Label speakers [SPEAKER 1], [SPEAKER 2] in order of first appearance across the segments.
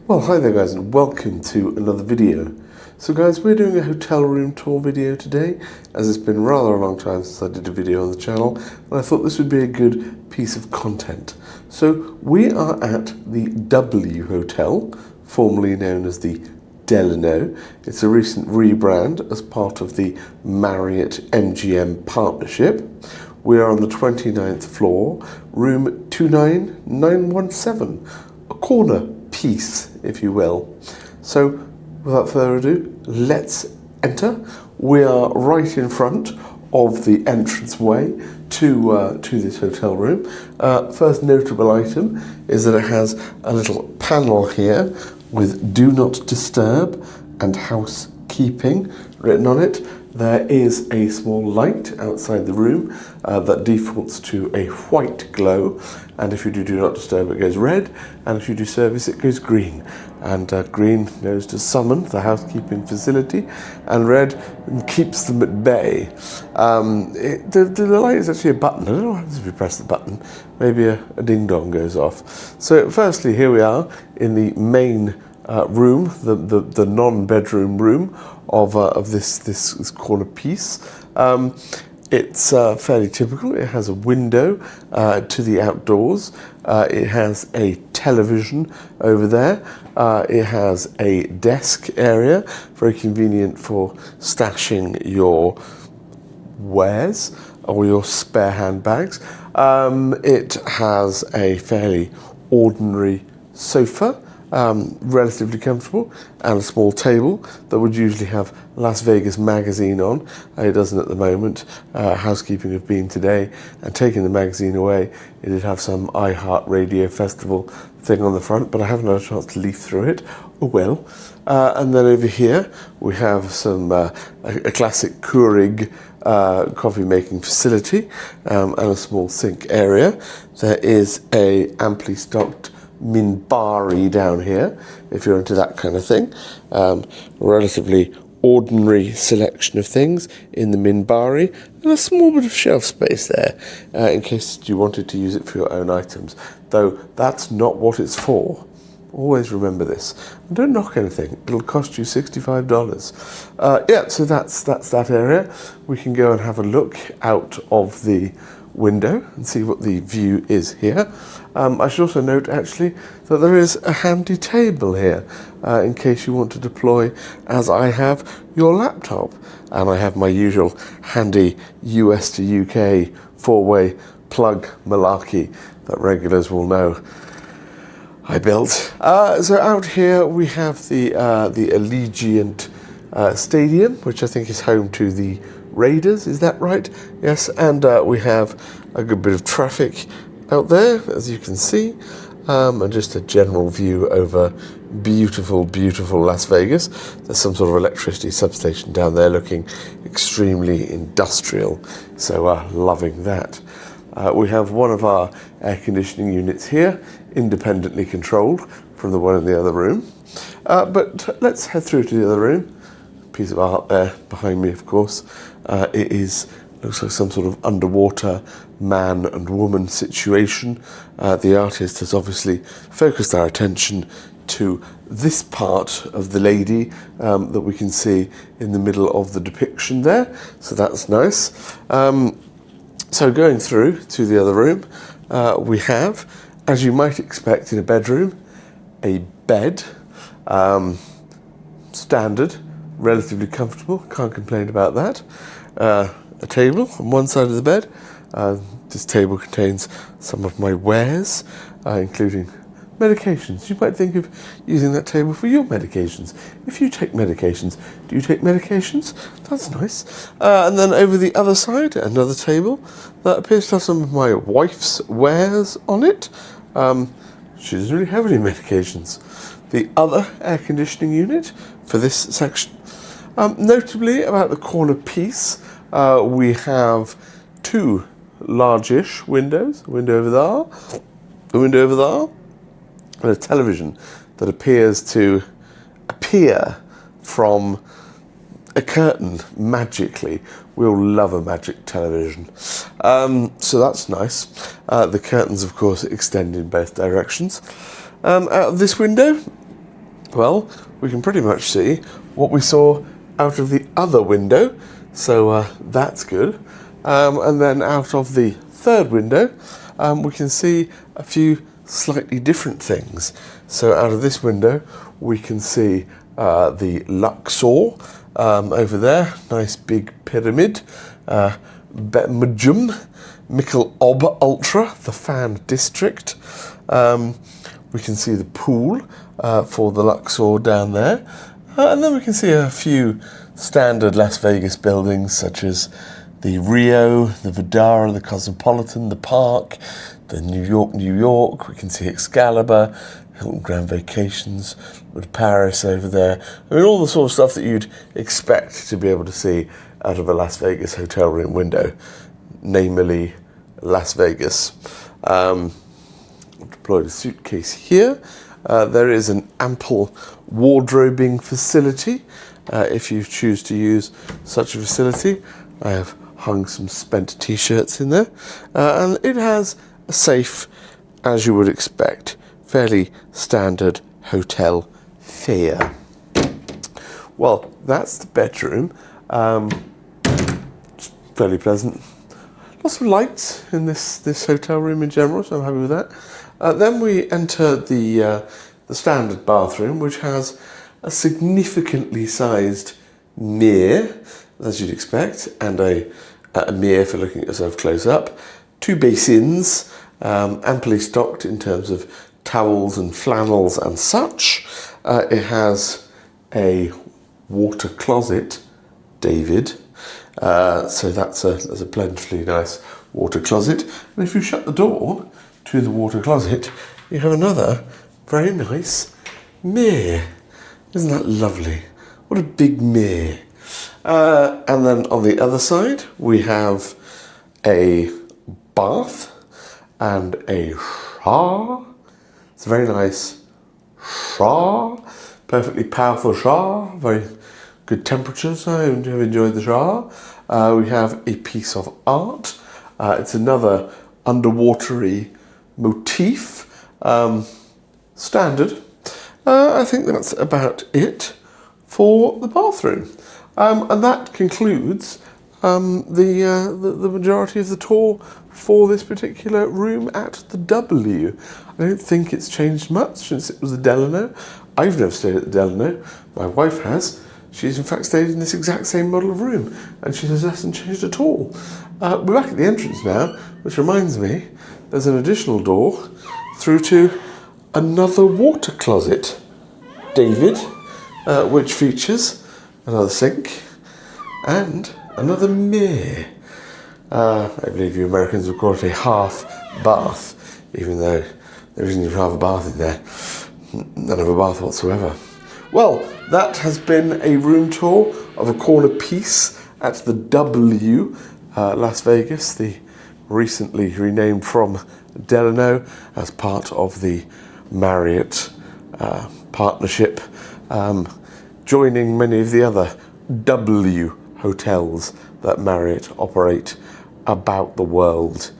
[SPEAKER 1] Well, hi there guys, and welcome to another video. So guys, we're doing a hotel room tour video today, as it's been rather a long time since I did a video on the channel, and I thought this would be a good piece of content. So we are at the W Hotel, formerly known as the Delano. It's a recent rebrand as part of the Marriott MGM partnership. We are on the 29th floor, room 29917, a corner piece, if you will. So, without further ado, let's enter. We are right in front of the entranceway to this hotel room. First notable item is that it has a little panel here with "Do Not Disturb" and "Housekeeping" written on it. There is a small light outside the room that defaults to a white glow, and if you do not disturb, it goes red, and if you do service, it goes green. And green goes to summon the housekeeping facility, and red keeps them at bay. The light is actually a button. I don't know what happens if you press the button. Maybe a ding-dong goes off. So firstly, here we are in the main room, the non-bedroom room of this corner piece. It's fairly typical. It has a window to the outdoors. It has a television over there. It has a desk area, very convenient for stashing your wares or your spare handbags. It has a fairly ordinary sofa, relatively comfortable, and a small table that would usually have Las Vegas magazine on. It doesn't at the moment. Housekeeping have been today and taken the magazine away. It did have some iHeart Radio Festival thing on the front, but I haven't had a chance to leaf through it. Oh well. And then over here we have some a classic Keurig coffee making facility, and a small sink area. There is a amply stocked Minbari down here, if you're into that kind of thing. Relatively ordinary selection of things in the Minbari, and a small bit of shelf space there, in case you wanted to use it for your own items, though that's not what it's for. Always remember this. And don't knock anything. It'll cost you $65. Yeah, so that's that area. We can go and have a look out of the window and see what the view is here. I should also note actually that there is a handy table here in case you want to deploy, as I have, your laptop. And I have my usual handy US to UK four-way plug malarkey that regulars will know I built. So out here we have the Allegiant Stadium, which I think is home to the Raiders, is that right? Yes, and we have a good bit of traffic out there, as you can see, and just a general view over beautiful, beautiful Las Vegas. There's some sort of electricity substation down there looking extremely industrial, so loving that. We have one of our air conditioning units here, independently controlled from the one in the other room. But let's head through to the other room. Piece of art there behind me, of course. It looks like some sort of underwater man and woman situation. The artist has obviously focused our attention to this part of the lady that we can see in the middle of the depiction there. So that's nice. So going through to the other room, we have, as you might expect in a bedroom, a bed, standard, relatively comfortable, can't complain about that. A table on one side of the bed. This table contains some of my wares, including medications. You might think of using that table for your medications. If you take medications, do you take medications? That's nice. And then over the other side, another table that appears to have some of my wife's wares on it. She doesn't really have any medications. The other air conditioning unit for this section. Notably about the corner piece, we have two largish windows. A window over there, a window over there, and a television that appears to appear from a curtain magically. We all love a magic television. So that's nice. The curtains, of course, extend in both directions. Out of this window, well, we can pretty much see what we saw out of the other window, so that's good. And then out of the third window, we can see a few slightly different things. So out of this window, we can see the Luxor over there, nice big pyramid, Betmujum, Michel Ob Ultra, the fan district. We can see the pool for the Luxor down there. And then we can see a few standard Las Vegas buildings such as the Rio, the Vdara, the Cosmopolitan, the Park, the New York. We can see Excalibur, Hilton Grand Vacations, with Paris over there. I mean, all the sort of stuff that you'd expect to be able to see out of a Las Vegas hotel room window, namely Las Vegas. I've deployed a suitcase here. There is an ample wardrobing facility if you choose to use such a facility. I have hung some spent t-shirts in there, and it has a safe, as you would expect, fairly standard hotel fare. Well, that's the bedroom. It's fairly pleasant. Lots of lights in this hotel room in general, so I'm happy with that. Then we enter the standard bathroom, which has a significantly sized mirror, as you'd expect, and a mirror for looking at yourself close up. Two basins, amply stocked in terms of towels and flannels and such. It has a water closet, David. So that's a plentifully nice water closet. And if you shut the door to the water closet, you have another very nice mirror. Isn't that lovely? What a big mirror. And then on the other side, we have a bath and a shower. It's a very nice shower, perfectly powerful shower, very good temperatures. I have enjoyed the shower. We have a piece of art. It's another underwatery motif, standard. I think that's about it for the bathroom. And that concludes the majority of the tour for this particular room at the W. I don't think it's changed much since it was the Delano. I've never stayed at the Delano. My wife has. She's in fact stayed in this exact same model of room, and she says it hasn't changed at all. We're back at the entrance now, which reminds me there's an additional door through to another water closet, David, which features another sink and another mirror. I believe you Americans would call it a half bath, even though there isn't even half a bath in there. None of a bath whatsoever. Well, that has been a room tour of a corner piece at the W, Las Vegas, the recently renamed from Delano as part of the Marriott partnership, joining many of the other W hotels that Marriott operate about the world.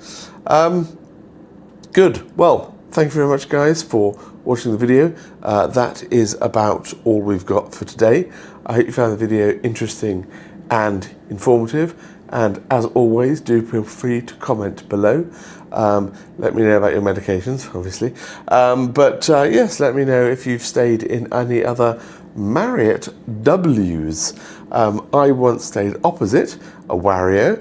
[SPEAKER 1] Good. Well, thank you very much, guys, for watching the video. That is about all we've got for today. I hope you found the video interesting and informative, and as always, do feel free to comment below. Let me know about your medications, obviously, but yes, let me know if you've stayed in any other Marriott W's. I once stayed opposite a Wario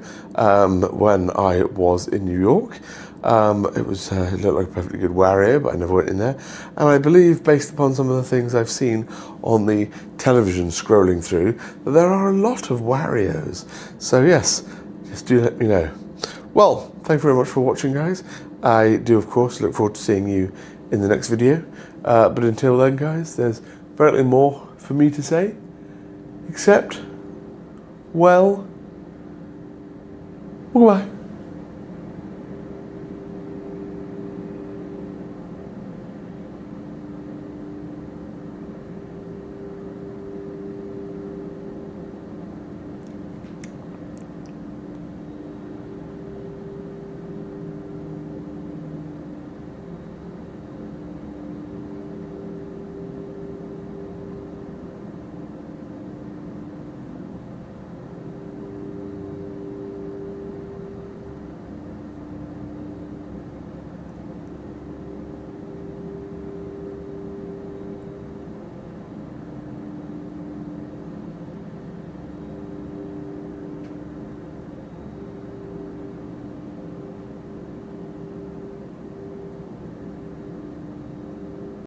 [SPEAKER 1] when I was in New York. It looked like a perfectly good Wario, but I never went in there. And I believe, based upon some of the things I've seen on the television scrolling through, that there are a lot of Warios. So yes, just do let me know. Well, thank you very much for watching, guys. I do, of course, look forward to seeing you in the next video. But until then, guys, there's very little more for me to say, except, well, goodbye.